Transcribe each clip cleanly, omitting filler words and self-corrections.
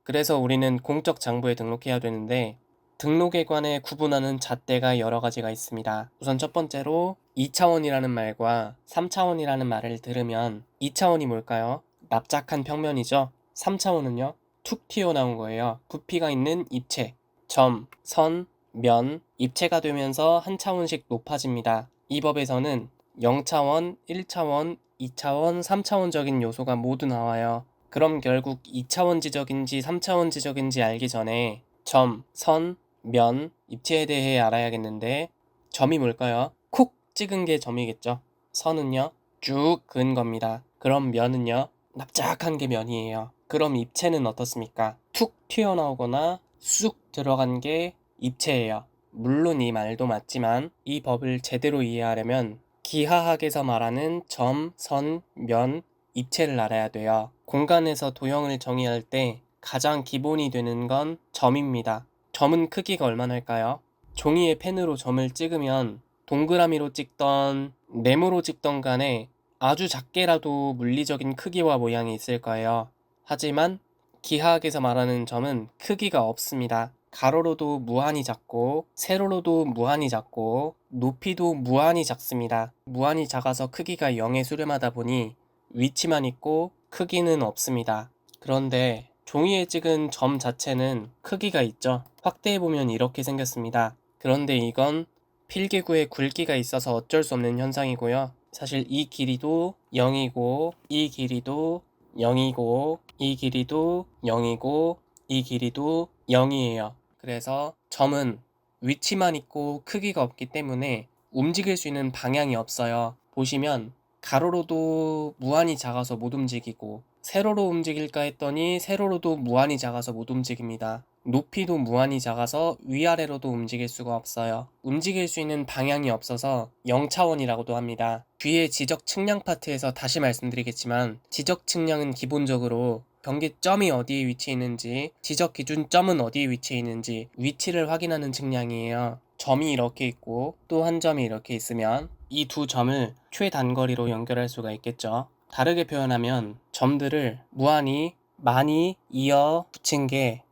그래서 우리는 공적 장부에 등록해야 되는데 등록에 관해 구분하는 잣대가 여러 가지가 있습니다. 우선 첫 번째로 2차원이라는 말과 3차원이라는 말을 들으면 2차원이 뭘까요? 납작한 평면이죠. 3차원은요? 툭 튀어나온 거예요. 부피가 있는 입체, 점, 선, 면, 입체가 되면서 한 차원씩 높아집니다. 이 법에서는 0차원, 1차원, 2차원, 3차원적인 요소가 모두 나와요. 그럼 결국 2차원 지적인지 3차원 지적인지 알기 전에 점, 선, 면, 입체에 대해 알아야겠는데 점이 뭘까요? 콕 찍은 게 점이겠죠. 선은요? 쭉 그은 겁니다. 그럼 면은요? 납작한 게 면이에요. 그럼 입체는 어떻습니까? 툭 튀어나오거나 쑥 들어간 게 입체예요. 물론 이 말도 맞지만 이 법을 제대로 이해하려면 기하학에서 말하는 점, 선, 면, 입체를 알아야 돼요. 공간에서 도형을 정의할 때 가장 기본이 되는 건 점입니다. 점은 크기가 얼마나일까요? 종이에 펜으로 점을 찍으면 동그라미로 찍던 네모로 찍던 간에 아주 작게라도 물리적인 크기와 모양이 있을 거예요. 하지만 기하학에서 말하는 점은 크기가 없습니다. 가로로도 무한히 작고 세로로도 무한히 작고 높이도 무한히 작습니다. 무한히 작아서 크기가 0에 수렴하다 보니 위치만 있고 크기는 없습니다. 그런데 종이에 찍은 점 자체는 크기가 있죠. 확대해보면 이렇게 생겼습니다. 그런데 이건 필기구에 굵기가 있어서 어쩔 수 없는 현상이고요. 사실 이 길이도 0이고 이 길이도 0이고 이 길이도 0이고 이 길이도 0이에요. 그래서 점은 위치만 있고 크기가 없기 때문에 움직일 수 있는 방향이 없어요. 보시면 가로로도 무한히 작아서 못 움직이고 세로로 움직일까 했더니 세로로도 무한히 작아서 못 움직입니다. 높이도 무한히 작아서 위아래로도 움직일 수가 없어요. 움직일 수 있는 방향이 없어서 0차원이라고도 합니다. 뒤에 지적 측량 파트에서 다시 말씀드리겠지만 지적 측량은 기본적으로 경계점이 어디에 위치해 있는지, 지적 기준점은 어디에 위치해 있는지 위치를 확인하는 측량이에요. 점이 이렇게 있고 또 한 점이 이렇게 있으면 이 두 점을 최단거리로 연결할 수가 있겠죠. 다르게 표현하면 점들을 무한히 많이 이어 붙인 게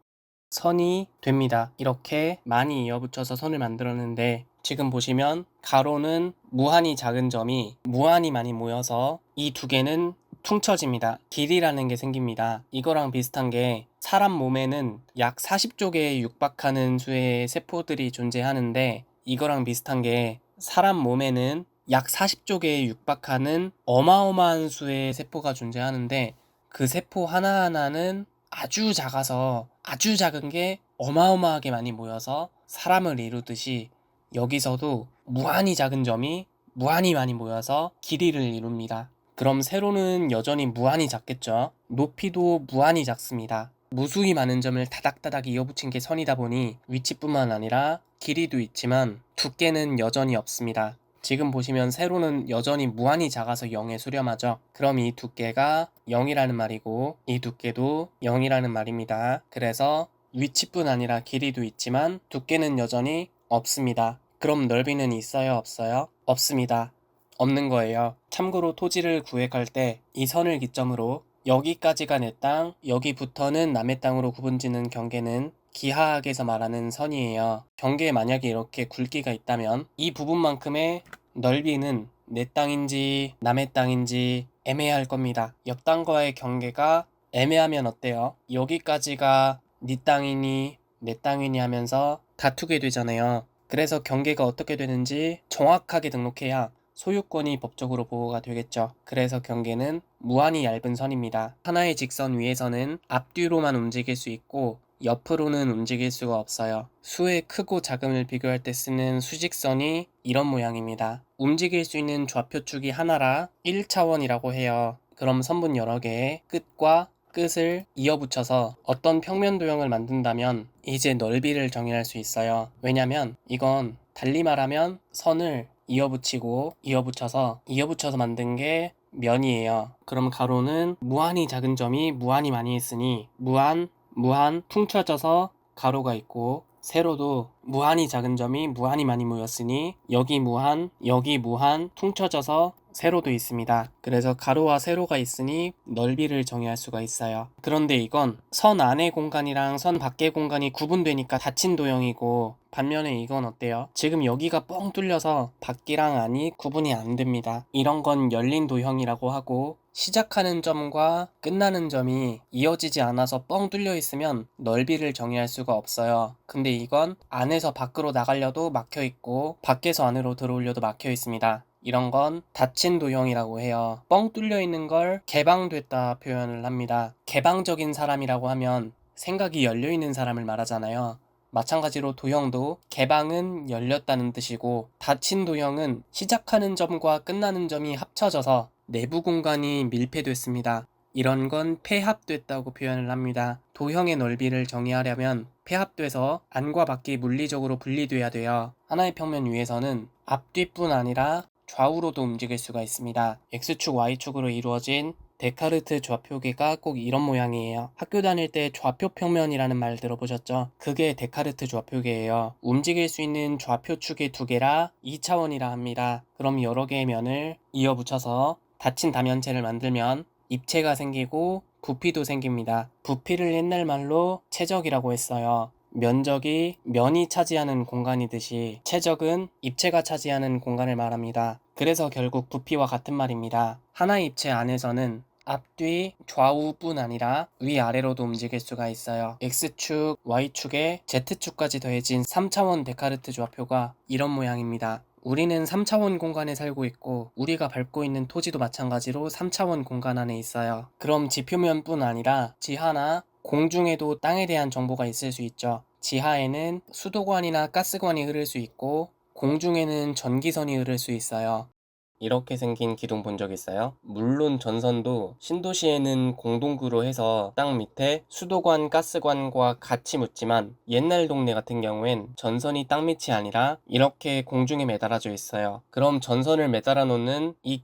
선이 됩니다. 이렇게 많이 이어붙여서 선을 만들었는데 지금 보시면 가로는 무한히 작은 점이 무한히 많이 모여서 이 두 개는 퉁쳐집니다. 길이라는 게 생깁니다. 이거랑 비슷한 게 사람 몸에는 약 40조 개에 육박하는 수의 세포들이 존재하는데 이거랑 비슷한 게 사람 몸에는 약 40조 개에 육박하는 어마어마한 수의 세포가 존재하는데 그 세포 하나하나는 아주 작아서 아주 작은 게 어마어마하게 많이 모여서 사람을 이루듯이 여기서도 무한히 작은 점이 무한히 많이 모여서 길이를 이룹니다. 그럼 세로는 여전히 무한히 작겠죠. 높이도 무한히 작습니다. 무수히 많은 점을 다닥다닥 이어붙인 게 선이다 보니 위치뿐만 아니라 길이도 있지만 두께는 여전히 없습니다. 지금 보시면 세로는 여전히 무한히 작아서 0에 수렴하죠. 그럼 이 두께가 0이라는 말이고 이 두께도 0이라는 말입니다. 그래서 위치뿐 아니라 길이도 있지만 두께는 여전히 없습니다. 그럼 넓이는 있어요, 없어요? 없습니다. 없는 거예요. 참고로 토지를 구획할 때 이 선을 기점으로 여기까지가 내 땅, 여기부터는 남의 땅으로 구분짓는 경계는 기하학에서 말하는 선이에요. 경계에 만약에 이렇게 굵기가 있다면 이 부분만큼의 넓이는 내 땅인지 남의 땅인지 애매할 겁니다. 옆 땅과의 경계가 애매하면 어때요? 여기까지가 네 땅이니 내 땅이니 하면서 다투게 되잖아요. 그래서 경계가 어떻게 되는지 정확하게 등록해야 소유권이 법적으로 보호가 되겠죠. 그래서 경계는 무한히 얇은 선입니다. 하나의 직선 위에서는 앞뒤로만 움직일 수 있고 옆으로는 움직일 수가 없어요. 수의 크고 작음을 비교할 때 쓰는 수직선이 이런 모양입니다. 움직일 수 있는 좌표축이 하나라 1차원이라고 해요. 그럼 선분 여러 개의 끝과 끝을 이어붙여서 어떤 평면 도형을 만든다면 이제 넓이를 정의할 수 있어요. 왜냐면 이건 달리 말하면 선을 이어붙이고 이어붙여서 만든 게 면이에요. 그럼 가로는 무한히 작은 점이 무한히 많이 있으니 무한 퉁쳐져서 가로가 있고 세로도 무한히 작은 점이 무한히 많이 모였으니 여기 무한 퉁쳐져서 세로도 있습니다. 그래서 가로와 세로가 있으니 넓이를 정의할 수가 있어요. 그런데 이건 선 안의 공간이랑 선 밖의 공간이 구분되니까 닫힌 도형이고, 반면에 이건 어때요? 지금 여기가 뻥 뚫려서 밖이랑 안이 구분이 안 됩니다. 이런 건 열린 도형이라고 하고, 시작하는 점과 끝나는 점이 이어지지 않아서 뻥 뚫려 있으면 넓이를 정의할 수가 없어요. 근데 이건 안에서 밖으로 나가려도 막혀 있고 밖에서 안으로 들어오려도 막혀 있습니다. 이런 건 닫힌 도형이라고 해요. 뻥 뚫려 있는 걸 개방됐다 표현을 합니다. 개방적인 사람이라고 하면 생각이 열려 있는 사람을 말하잖아요. 마찬가지로 도형도 개방은 열렸다는 뜻이고, 닫힌 도형은 시작하는 점과 끝나는 점이 합쳐져서 내부 공간이 밀폐됐습니다. 이런 건 폐합됐다고 표현을 합니다. 도형의 넓이를 정의하려면 폐합돼서 안과 밖이 물리적으로 분리돼야 돼요. 하나의 평면 위에서는 앞뒤뿐 아니라 좌우로도 움직일 수가 있습니다. X축, Y축으로 이루어진 데카르트 좌표계가 꼭 이런 모양이에요. 학교 다닐 때 좌표 평면이라는 말 들어보셨죠? 그게 데카르트 좌표계예요. 움직일 수 있는 좌표축의 두 개라 2차원이라 합니다. 그럼 여러 개의 면을 이어 붙여서 닫힌 다면체를 만들면 입체가 생기고 부피도 생깁니다. 부피를 옛날 말로 최적이라고 했어요. 면적이 면이 차지하는 공간이듯이 최적은 입체가 차지하는 공간을 말합니다. 그래서 결국 부피와 같은 말입니다. 하나의 입체 안에서는 앞뒤 좌우뿐 아니라 위아래로도 움직일 수가 있어요. X축, Y축에 Z축까지 더해진 3차원 데카르트 좌표가 이런 모양입니다. 우리는 3차원 공간에 살고 있고 우리가 밟고 있는 토지도 마찬가지로 3차원 공간 안에 있어요. 그럼 지표면뿐 아니라 지하나 공중에도 땅에 대한 정보가 있을 수 있죠. 지하에는 수도관이나 가스관이 흐를 수 있고 공중에는 전기선이 흐를 수 있어요. 이렇게 생긴 기둥 본 적 있어요? 물론 전선도 신도시에는 공동구로 해서 땅 밑에 수도관, 가스관과 같이 묻지만 옛날 동네 같은 경우엔 전선이 땅 밑이 아니라 이렇게 공중에 매달아져 있어요. 그럼 전선을 매달아 놓는 이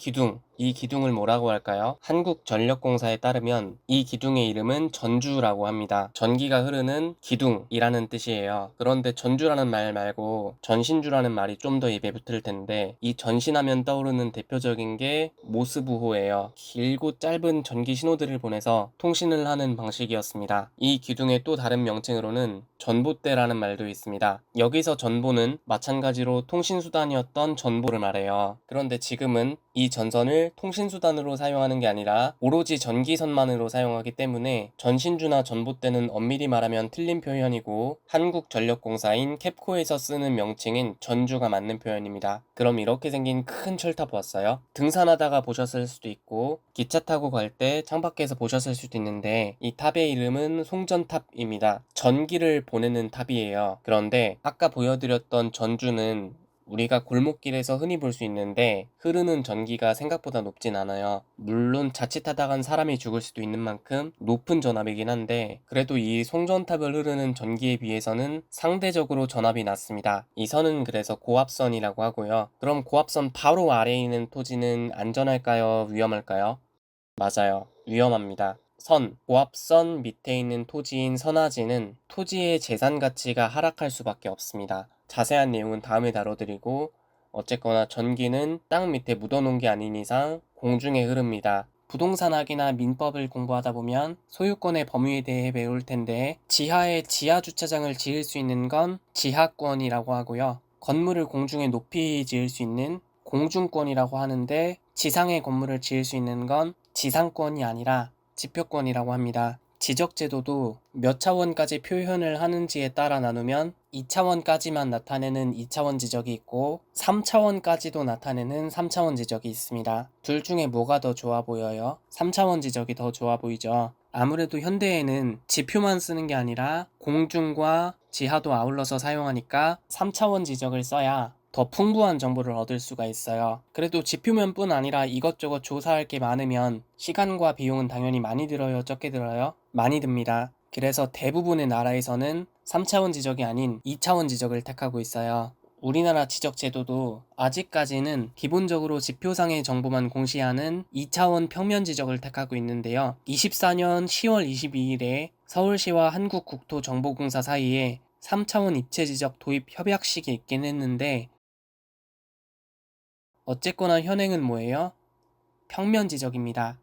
기둥을 뭐라고 할까요? 한국전력공사에 따르면 이 기둥의 이름은 전주라고 합니다. 전기가 흐르는 기둥이라는 뜻이에요. 그런데 전주라는 말 말고 전신주라는 말이 좀 더 입에 붙을 텐데, 이 전신하면 떠오르는 대표적인 게 모스부호예요. 길고 짧은 전기 신호들을 보내서 통신을 하는 방식이었습니다. 이 기둥의 또 다른 명칭으로는 전봇대라는 말도 있습니다. 여기서 전보는 마찬가지로 통신수단이었던 전보를 말해요. 그런데 지금은 이 전선을 통신수단으로 사용하는 게 아니라 오로지 전기선만으로 사용하기 때문에 전신주나 전봇대는 엄밀히 말하면 틀린 표현이고, 한국전력공사인 캡코에서 쓰는 명칭인 전주가 맞는 표현입니다. 그럼 이렇게 생긴 큰 철탑 왔어요? 등산하다가 보셨을 수도 있고 기차 타고 갈 때 창밖에서 보셨을 수도 있는데, 이 탑의 이름은 송전탑입니다. 전기를 보내는 탑이에요. 그런데 아까 보여드렸던 전주는 우리가 골목길에서 흔히 볼 수 있는데 흐르는 전기가 생각보다 높진 않아요. 물론 자칫하다간 사람이 죽을 수도 있는 만큼 높은 전압이긴 한데, 그래도 이 송전탑을 흐르는 전기에 비해서는 상대적으로 전압이 낮습니다. 이 선은 그래서 고압선이라고 하고요. 그럼 고압선 바로 아래에 있는 토지는 안전할까요? 위험할까요? 맞아요. 위험합니다. 고압선 밑에 있는 토지인 선화지는 토지의 재산 가치가 하락할 수밖에 없습니다. 자세한 내용은 다음에 다뤄드리고, 어쨌거나 전기는 땅 밑에 묻어놓은 게 아닌 이상 공중에 흐릅니다. 부동산 학이나 민법을 공부하다 보면 소유권의 범위에 대해 배울 텐데, 지하에 지하 주차장을 지을 수 있는 건 지하권이라고 하고요. 건물을 공중에 높이 지을 수 있는 공중권이라고 하는데, 지상에 건물을 지을 수 있는 건 지상권이 아니라 지표권이라고 합니다. 지적제도도 몇 차원까지 표현을 하는지에 따라 나누면 2차원까지만 나타내는 2차원 지적이 있고 3차원까지도 나타내는 3차원 지적이 있습니다. 둘 중에 뭐가 더 좋아 보여요? 3차원 지적이 더 좋아 보이죠? 아무래도 현대에는 지표만 쓰는 게 아니라 공중과 지하도 아울러서 사용하니까 3차원 지적을 써야 더 풍부한 정보를 얻을 수가 있어요. 그래도 지표면뿐 아니라 이것저것 조사할 게 많으면 시간과 비용은 당연히 많이 들어요? 적게 들어요? 많이 듭니다. 그래서 대부분의 나라에서는 3차원 지적이 아닌 2차원 지적을 택하고 있어요. 우리나라 지적 제도도 아직까지는 기본적으로 지표상의 정보만 공시하는 2차원 평면 지적을 택하고 있는데요. 24년 10월 22일에 서울시와 한국국토정보공사 사이에 3차원 입체 지적 도입 협약식이 있긴 했는데, 어쨌거나 현행은 뭐예요? 평면 지적입니다.